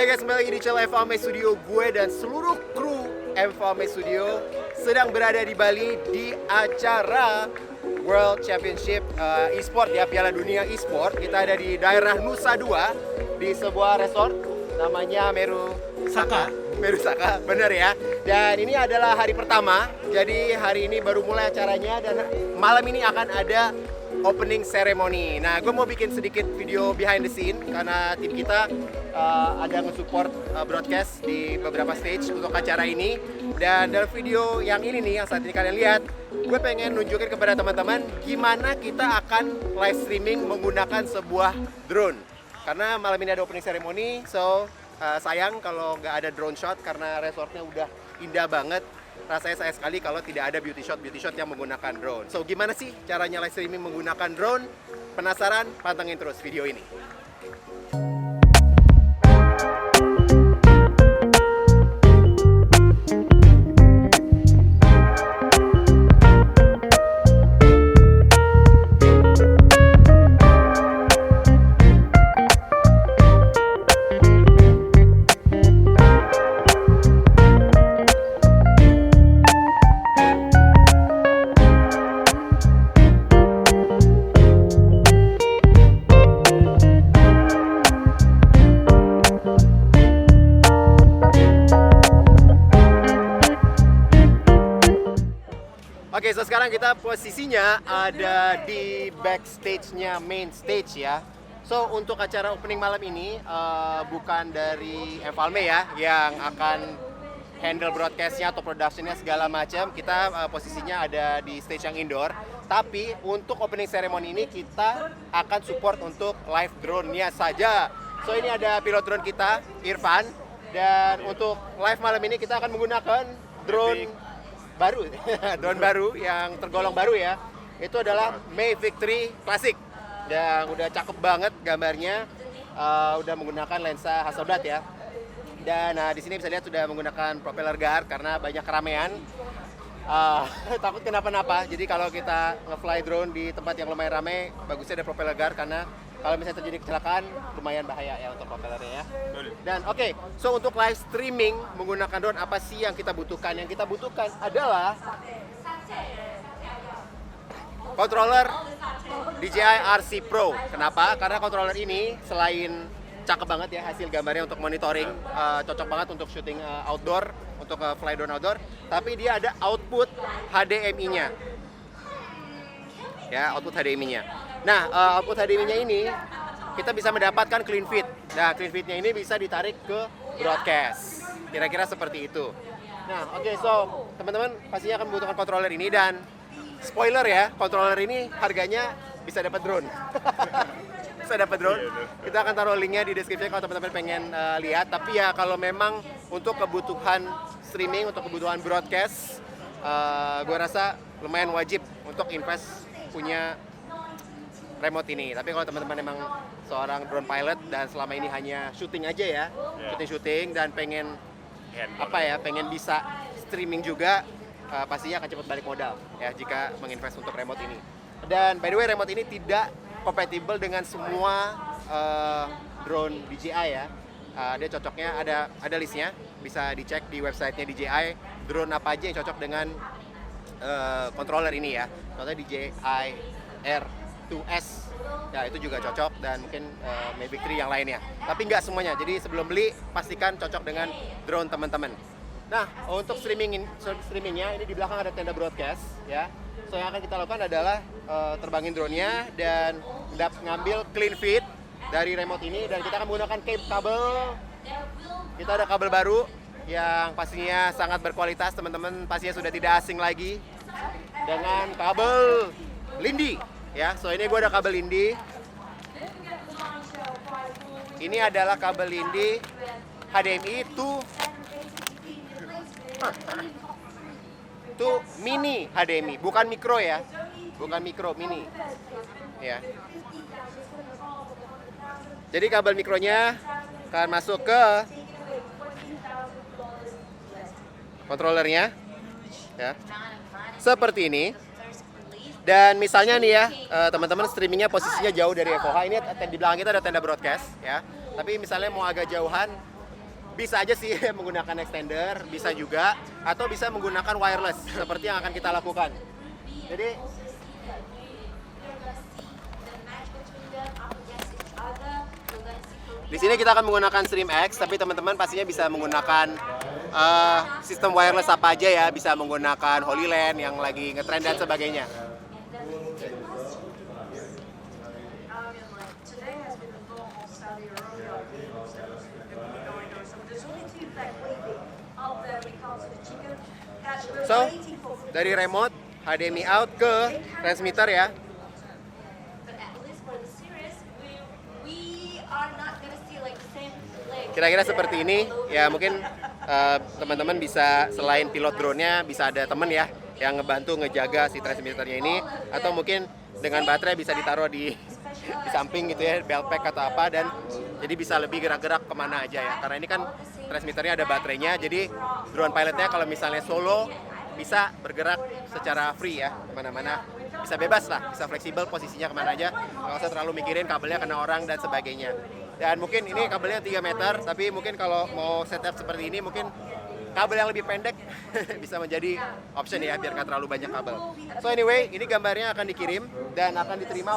Hai guys, kembali lagi di channel FVME Studio. Gue dan seluruh kru FVME Studio sedang berada di Bali di acara World Championship e-sport ya, Piala Dunia e-sport. Kita ada di daerah Nusa Dua di sebuah resort namanya Meru Saka, bener ya. Dan ini adalah hari pertama, jadi hari ini baru mulai acaranya dan malam ini akan ada opening ceremony. Nah, gue mau bikin sedikit video behind the scene karena tim kita ada nge-support broadcast di beberapa stage untuk acara ini. Dan dalam video yang ini nih, yang saat ini kalian lihat, gue pengen nunjukin kepada teman-teman gimana kita akan live streaming menggunakan sebuah drone. Karena malam ini ada opening ceremony, so sayang kalau nggak ada drone shot karena resortnya udah indah banget. Rasanya sayang sekali kalau tidak ada beauty shot yang menggunakan drone. So, gimana sih caranya live streaming menggunakan drone? Penasaran? Pantengin terus video ini. Oke, so sekarang kita posisinya ada di backstage-nya main stage ya. So, untuk acara opening malam ini bukan dari FVME ya yang akan handle broadcast-nya atau production-nya segala macam. Kita posisinya ada di stage yang indoor. Tapi untuk opening ceremony ini kita akan support untuk live drone-nya saja. So, ini ada pilot drone kita, Irfan. Dan untuk live malam ini kita akan menggunakan drone baru, drone baru yang tergolong baru ya. Itu adalah Mavic 3 Classic. Dan udah cakep banget gambarnya. Udah menggunakan lensa Hasselblad ya. Dan di sini bisa lihat sudah menggunakan propeller guard karena banyak keramaian. Takut kenapa-napa. Jadi kalau kita nge-fly drone di tempat yang lumayan ramai, bagusnya ada propeller guard karena kalau misalnya terjadi kecelakaan lumayan bahaya ya untuk propellernya ya. Dan oke, so untuk live streaming menggunakan drone apa sih yang kita butuhkan? Yang kita butuhkan adalah controller DJI RC Pro. Kenapa? Karena controller ini selain cakep banget ya hasil gambarnya untuk monitoring, cocok banget untuk syuting outdoor, untuk fly drone outdoor, tapi dia ada output HDMI-nya. Ya, output HDMI-nya. Nah, output HDMI-nya ini kita bisa mendapatkan clean feed. Nah, clean feed-nya ini bisa ditarik ke broadcast. Kira-kira seperti itu. Nah, oke, so teman-teman pastinya akan membutuhkan controller ini dan spoiler ya, controller ini harganya bisa dapat drone. Bisa dapat drone. Kita akan taruh linknya di deskripsi kalau teman-teman pengen lihat. Tapi ya kalau memang untuk kebutuhan streaming, untuk kebutuhan broadcast, gue rasa lumayan wajib untuk invest punya remote ini. Tapi kalau teman-teman memang seorang drone pilot dan selama ini hanya syuting aja ya, syuting dan pengen pengen bisa streaming juga, pastinya akan cepat balik modal ya jika menginvest untuk remote ini. Dan by the way, remote ini tidak kompatibel dengan semua drone DJI ya. Dia cocoknya ada listnya, bisa dicek di websitenya DJI drone apa aja yang cocok dengan controller ini ya. Contohnya DJI R2S ya, itu juga cocok, dan mungkin Mavic 3 yang lainnya. Tapi nggak semuanya, jadi sebelum beli pastikan cocok dengan drone teman-teman. Nah, untuk streamingnya ini di belakang ada tenda broadcast ya. So yang akan kita lakukan adalah terbangin drone-nya dan ngambil clean feed dari remote ini, dan kita akan menggunakan kabel. Kita ada kabel baru yang pastinya sangat berkualitas, teman-teman pastinya sudah tidak asing lagi dengan kabel Lindy ya. So ini gue ada kabel Lindy. Ini adalah kabel Lindy HDMI to mini HDMI, bukan mikro ya, bukan mikro, mini ya. Jadi kabel mikronya akan masuk ke kontrolernya ya, seperti ini. Dan misalnya nih ya, teman-teman streamingnya posisinya jauh dari FOH. Ini di belakang kita ada tenda broadcast ya. Tapi misalnya mau agak jauhan, bisa aja sih menggunakan extender, bisa juga, atau bisa menggunakan wireless seperti yang akan kita lakukan. Jadi di sini kita akan menggunakan Stream X, tapi teman-teman pastinya bisa menggunakan sistem wireless apa aja ya, bisa menggunakan Holy Land yang lagi ngetrend dan sebagainya. So, dari remote HDMI out ke transmitter ya. Kira-kira seperti ini ya, mungkin teman-teman bisa selain pilot drone-nya bisa ada temen ya yang ngebantu ngejaga si transmitternya ini, atau mungkin dengan baterai bisa ditaruh di samping gitu ya, belt pack atau apa, dan jadi bisa lebih gerak-gerak kemana aja ya, karena ini kan transmitternya ada baterainya, jadi drone pilotnya kalau misalnya solo bisa bergerak secara free ya, kemana-mana bisa bebas lah, bisa fleksibel posisinya kemana aja, nggak usah terlalu mikirin kabelnya kena orang dan sebagainya. Dan mungkin ini kabelnya 3 meter, tapi mungkin kalau mau setup seperti ini mungkin kabel yang lebih pendek bisa menjadi option ya, biar nggak terlalu banyak kabel. So anyway, ini gambarnya akan dikirim dan akan diterima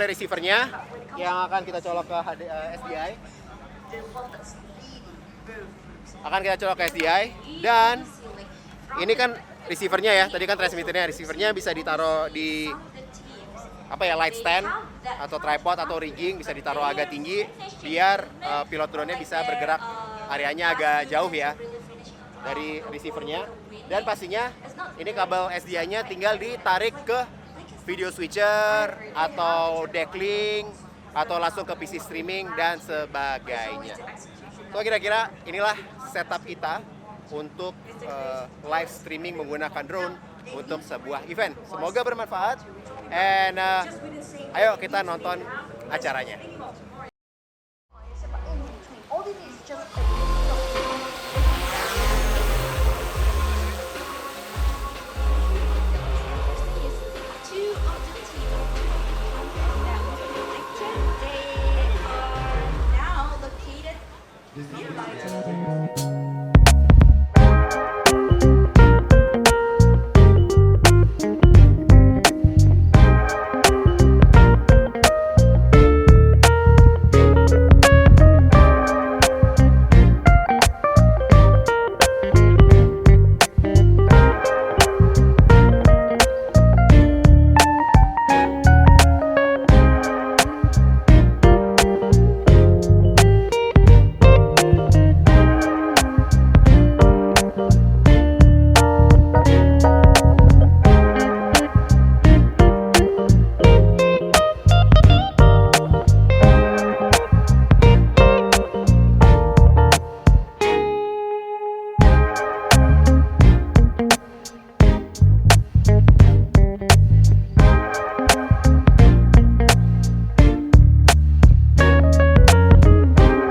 oleh receivernya yang akan kita colok ke SDI. Dan ini kan receivernya ya, tadi kan transmitternya, receivernya bisa ditaruh di apa ya, light stand atau tripod atau rigging, bisa ditaruh agak tinggi biar pilot drone-nya bisa bergerak areanya agak jauh ya dari receivernya. Dan pastinya ini kabel SDI-nya tinggal ditarik ke video switcher atau decklink atau langsung ke PC streaming dan sebagainya. So kira-kira inilah setup kita untuk live streaming menggunakan drone untuk sebuah event. Semoga bermanfaat, and ayo kita nonton acaranya.